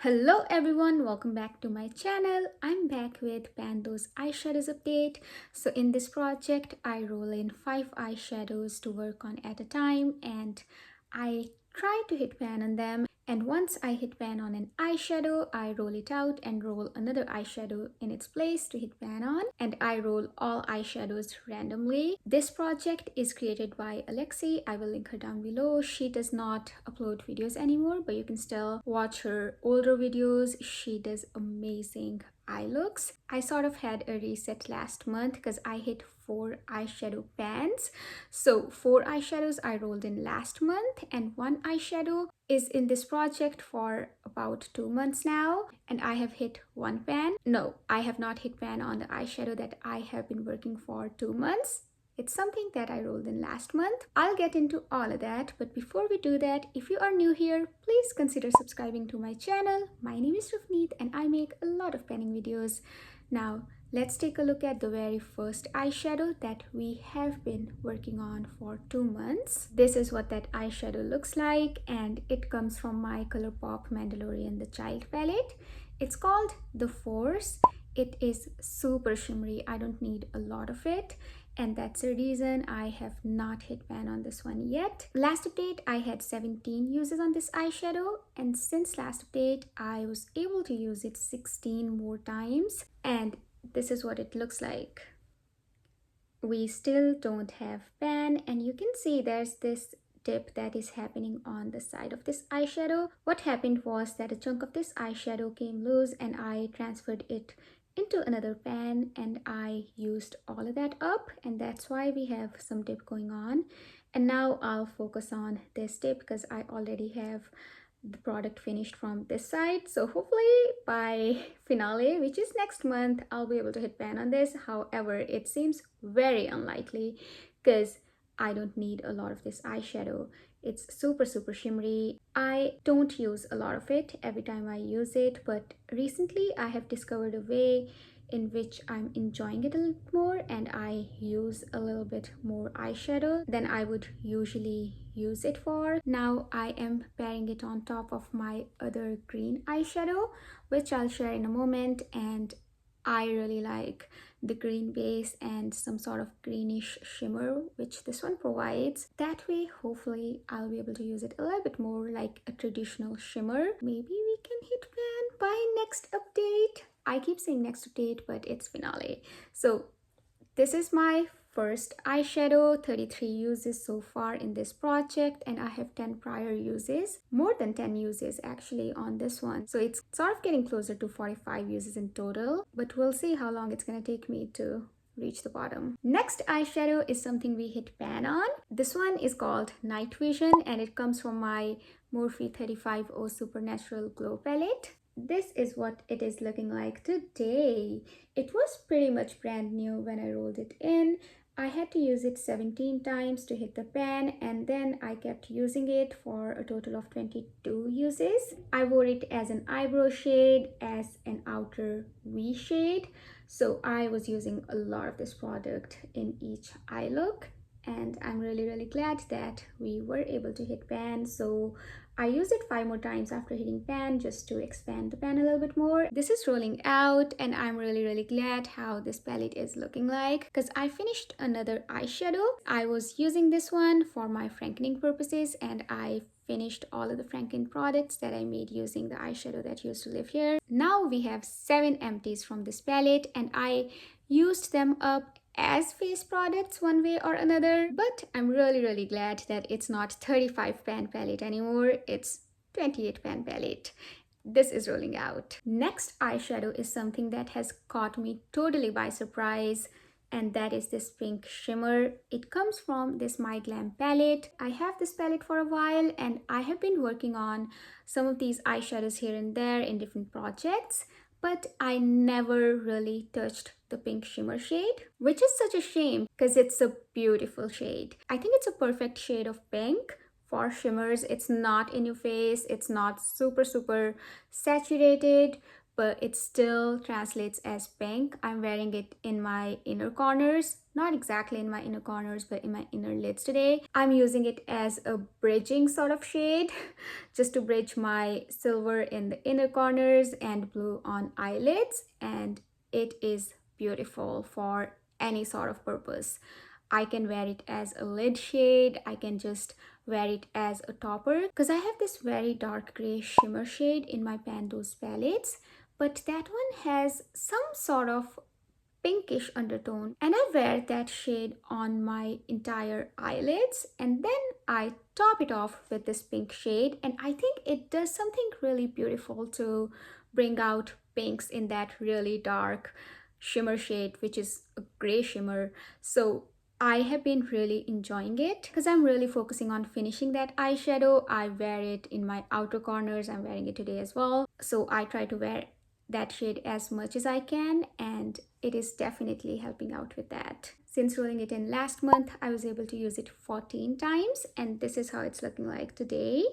Hello everyone, welcome back to my channel. I'm back with Pando's eyeshadows update. So in this project, I roll in 5 eyeshadows to work on at a time and I try to hit pan on them. And once I hit pan on an eyeshadow, I roll it out and roll another eyeshadow in its place to hit pan on. And I roll all eyeshadows randomly. This project is created by Alexi. I will link her down below. She does not upload videos anymore, but you can still watch her older videos. She does amazing eye looks. I sort of had a reset last month because I hit 4 eyeshadow pans. So 4 eyeshadows I rolled in last month and 1 eyeshadow is in this project for about 2 months now, and I have hit 1 pan. No, I have not hit pan on the eyeshadow that I have been working for 2 months. It's something that I rolled in last month. I'll get into all of that, but before we do that, if you are new here, please consider subscribing to my channel. My name is Rafneet and I make a lot of panning videos. Now, let's take a look at the very first eyeshadow that we have been working on for 2 months. This is what that eyeshadow looks like, and it comes from my ColourPop Mandalorian The Child palette. It's called The Force. It is super shimmery. I don't need a lot of it, and that's the reason I have not hit pan on this one yet. Last update, I had 17 uses on this eyeshadow, and since last update, I was able to use it 16 more times, and this is what it looks like. We still don't have pan, and you can see there's this dip that is happening on the side of this eyeshadow. What happened was that a chunk of this eyeshadow came loose and I transferred it into another pan and I used all of that up, and that's why we have some dip going on. And now I'll focus on this dip because I already have the product finished from this side. So hopefully by finale, which is next month, I'll be able to hit pan on this. However, it seems very unlikely because I don't need a lot of this eyeshadow. It's super shimmery. I don't use a lot of it every time I use it, but recently I have discovered a way in which I'm enjoying it a little more, and I use a little bit more eyeshadow than I would usually use it for. Now I am pairing it on top of my other green eyeshadow, which I'll share in a moment, and I really like the green base and some sort of greenish shimmer which this one provides. That way hopefully I'll be able to use it a little bit more like a traditional shimmer. Maybe we can hit pan by next update. I keep saying next update, but it's finale. So this is my first eyeshadow, 33 uses so far in this project, and I have 10 prior uses, more than 10 uses actually on this one. So it's sort of getting closer to 45 uses in total, but we'll see how long it's gonna take me to reach the bottom. Next eyeshadow is something we hit pan on. This one is called Night Vision and it comes from my Morphe 350 Supernatural Glow palette. This is what it is looking like today. It was pretty much brand new when I rolled it in. I had to use it 17 times to hit the pan, and then I kept using it for a total of 22 uses. I wore it as an eyebrow shade, as an outer V shade. So I was using a lot of this product in each eye look, and I'm really glad that we were able to hit pan. So I used it 5 more times after hitting pan just to expand the pan a little bit more. This is rolling out and I'm really glad how this palette is looking like because I finished another eyeshadow. I was using this one for my frankening purposes and I finished all of the Franken products that I made using the eyeshadow that used to live here. Now we have 7 empties from this palette and I used them up as face products one way or another, but I'm really glad that it's not 35 pan palette anymore, it's 28 pan palette. This is rolling out. Next eyeshadow is something that has caught me totally by surprise, and that is this pink shimmer. It comes from this My Glam palette. I have this palette for a while and I have been working on some of these eyeshadows here and there in different projects, but I never really touched the pink shimmer shade, which is such a shame because it's a beautiful shade. I think it's a perfect shade of pink for shimmers. It's not in your face, it's not super saturated, but it still translates as pink. I'm wearing it in my inner corners, not exactly in my inner corners, but in my inner lids today. I'm using it as a bridging sort of shade just to bridge my silver in the inner corners and blue on eyelids, and it is beautiful for any sort of purpose. I can wear it as a lid shade. I can just wear it as a topper because I have this very dark gray shimmer shade in my Pando's palettes, but that one has some sort of pinkish undertone, and I wear that shade on my entire eyelids, and then I top it off with this pink shade, and I think it does something really beautiful to bring out pinks in that really dark shimmer shade, which is a gray shimmer. So I have been really enjoying it because I'm really focusing on finishing that eyeshadow. I wear it in my outer corners. I'm wearing it today as well. So I try to wear that shade as much as I can, and it is definitely helping out with that. Since rolling it in last month, I was able to use it 14 times, and this is how it's looking like today.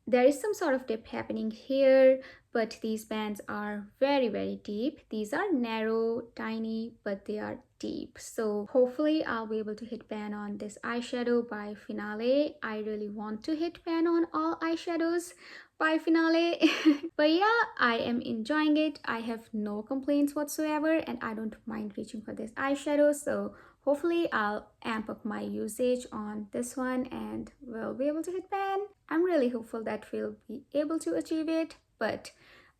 There is some sort of dip happening here, but these bands are very deep. These are narrow, tiny, but they are deep. So hopefully I'll be able to hit pan on this eyeshadow by finale. I really want to hit pan on all eyeshadows by finale. But yeah, I am enjoying it. I have no complaints whatsoever, and I don't mind reaching for this eyeshadow. So hopefully I'll amp up my usage on this one and we'll be able to hit pan. I'm really hopeful that we'll be able to achieve it, but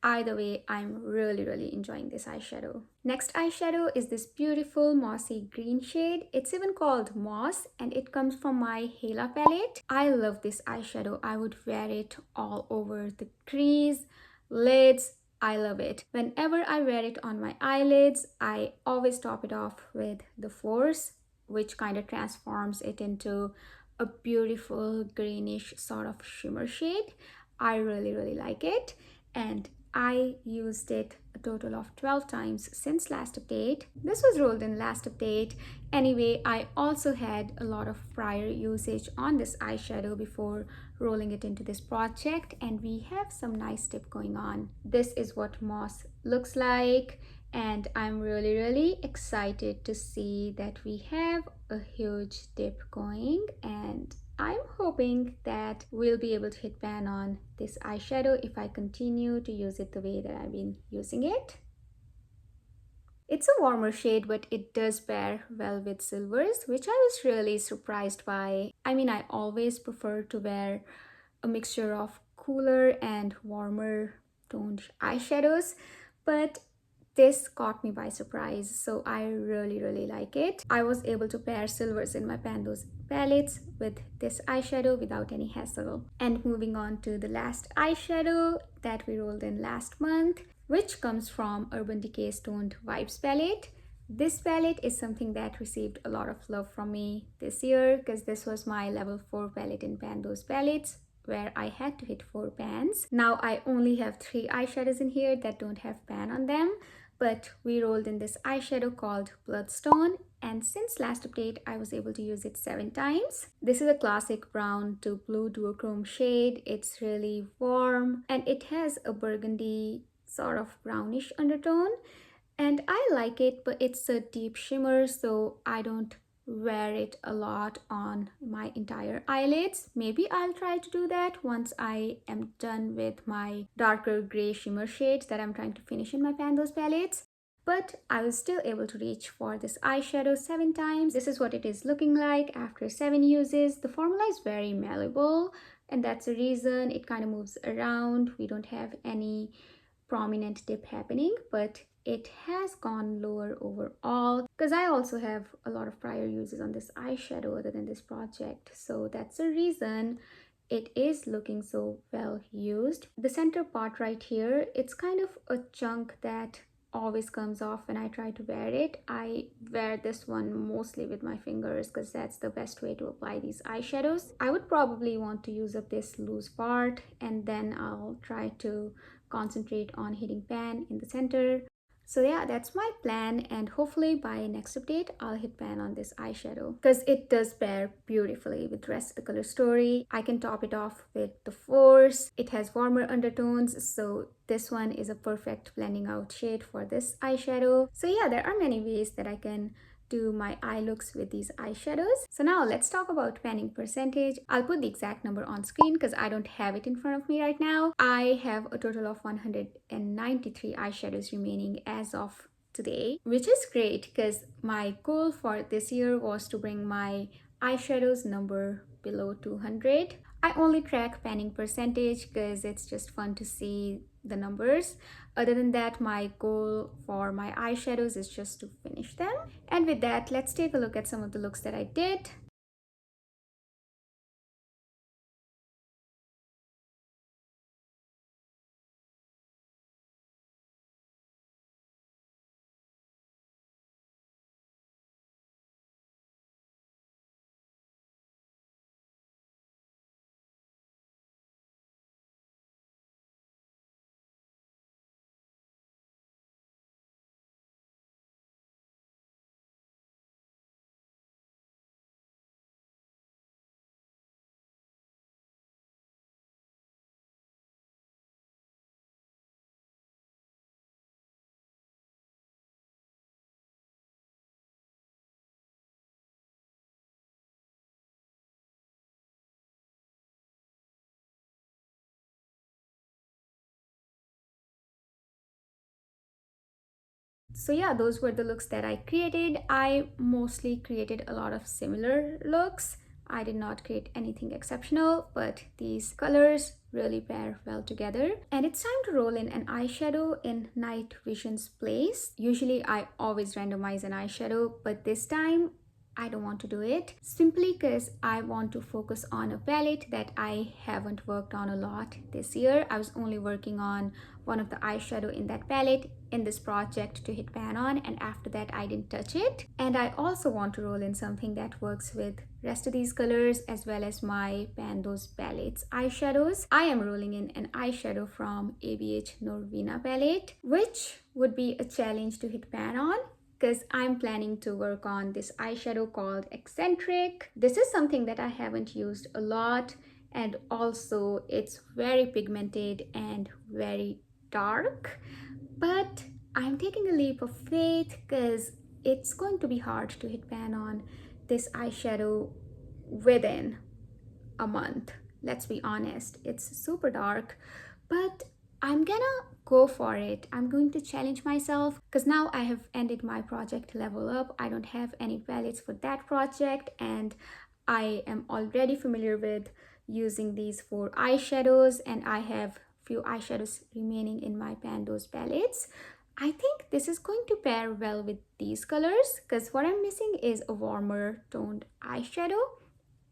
either way, I'm really enjoying this eyeshadow. Next eyeshadow is this beautiful mossy green shade. It's even called Moss, and it comes from my Hela palette. I love this eyeshadow. I would wear it all over the crease, lids. I love it. Whenever I wear it on my eyelids, I always top it off with the Force, which kind of transforms it into a beautiful greenish sort of shimmer shade. I really like it, and I used it a total of 12 times since last update. This was rolled in last update. Anyway, I also had a lot of prior usage on this eyeshadow before rolling it into this project, and we have some nice dip going on. This is what Moss looks like, and I'm really excited to see that we have a huge dip going, and I'm hoping that we'll be able to hit pan on this eyeshadow if I continue to use it the way that I've been using it. It's a warmer shade, but it does pair well with silvers, which I was really surprised by. I mean, I always prefer to wear a mixture of cooler and warmer toned eyeshadows, but this caught me by surprise, so I really like it. I was able to pair silvers in my Pando's palettes with this eyeshadow without any hassle. And moving on to the last eyeshadow that we rolled in last month, which comes from Urban Decay's Toned Vibes palette. This palette is something that received a lot of love from me this year because this was my level 4 palette in Pando's palettes, where I had to hit 4 pans. Now I only have 3 eyeshadows in here that don't have pan on them, but we rolled in this eyeshadow called Bloodstone, and since last update I was able to use it 7 times. This is a classic brown to blue duochrome shade. It's really warm and it has a burgundy sort of brownish undertone, and I like it, but it's a deep shimmer, so I don't wear it a lot on my entire eyelids. Maybe I'll try to do that once I am done with my darker gray shimmer shades that I'm trying to finish in my Pando's palettes. But I was still able to reach for this eyeshadow 7 times. This is what it is looking like after 7 uses. The formula is very malleable, and that's the reason it kind of moves around. We don't have any prominent dip happening, but it has gone lower overall because I also have a lot of prior uses on this eyeshadow other than this project, so that's the reason it is looking so well used. The center part right here, it's kind of a chunk that always comes off when I try to wear it. I wear this one mostly with my fingers because that's the best way to apply these eyeshadows. I would probably want to use up this loose part, and then I'll try to concentrate on hitting pan in the center. So yeah, that's my plan, and hopefully by next update I'll hit pan on this eyeshadow because it does pair beautifully with the rest of the color story. I can top it off with the Force. It has warmer undertones, so this one is a perfect blending out shade for this eyeshadow. So yeah, there are many ways that I can do my eye looks with these eyeshadows. So now let's talk about panning percentage. I'll put the exact number on screen because I don't have it in front of me right now. I have a total of 193 eyeshadows remaining as of today, which is great because my goal for this year was to bring my eyeshadows number below 200. I only track panning percentage because it's just fun to see the numbers. Other than that, my goal for my eyeshadows is just to finish them. And with that, let's take a look at some of the looks that I did. So yeah, those were the looks that I created. I mostly created a lot of similar looks. I did not create anything exceptional, but these colors really pair well together. And it's time to roll in an eyeshadow in Night Vision's place. Usually I always randomize an eyeshadow, but this time I don't want to do it simply because I want to focus on a palette that I haven't worked on a lot this year. I was only working on one of the eyeshadow in that palette in this project to hit pan on, and after that I didn't touch it. And I also want to roll in something that works with rest of these colors as well as my Pan Those palettes eyeshadows. I am rolling in an eyeshadow from ABH Norvina palette, which would be a challenge to hit pan on because I'm planning to work on this eyeshadow called Eccentric. This is something that I haven't used a lot, and also it's very pigmented and very dark, but I'm taking a leap of faith because it's going to be hard to hit pan on this eyeshadow within a month. Let's be honest, it's super dark, but I'm gonna go for it. I'm going to challenge myself because now I have ended my project Level Up. I don't have any palettes for that project, and I am already familiar with using these 4 eyeshadows, and I have few eyeshadows remaining in my Pan Those palettes. I think this is going to pair well with these colors because what I'm missing is a warmer toned eyeshadow,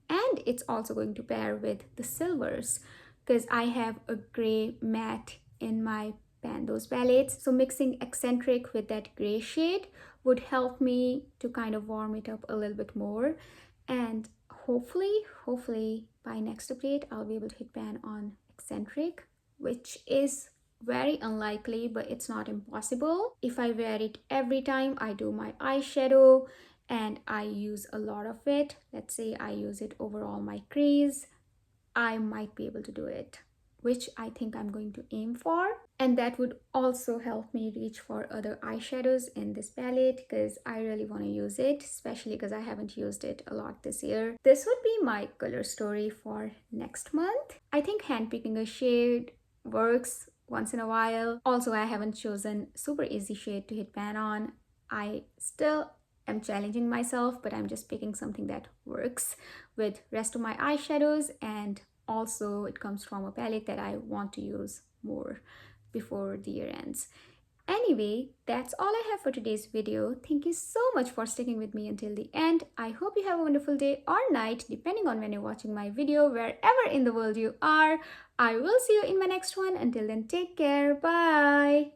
and it's also going to pair with the silvers because I have a gray matte in my Pan Those palettes. So mixing Eccentric with that gray shade would help me to kind of warm it up a little bit more, and hopefully by next update I'll be able to hit pan on Eccentric, which is very unlikely, but it's not impossible. If I wear it every time I do my eyeshadow and I use a lot of it, let's say I use it over all my crease, I might be able to do it, which I think I'm going to aim for. And that would also help me reach for other eyeshadows in this palette because I really want to use it, especially because I haven't used it a lot this year. This would be my color story for next month. I think handpicking a shade works once in a while. Also, I haven't chosen super easy shade to hit pan on. I still am challenging myself, but I'm just picking something that works with rest of my eyeshadows, and also it comes from a palette that I want to use more before the year ends. Anyway, that's all I have for today's video. Thank you so much for sticking with me until the end. I hope you have a wonderful day or night, depending on when you're watching my video, wherever in the world you are. I will see you in my next one. Until then, take care. Bye.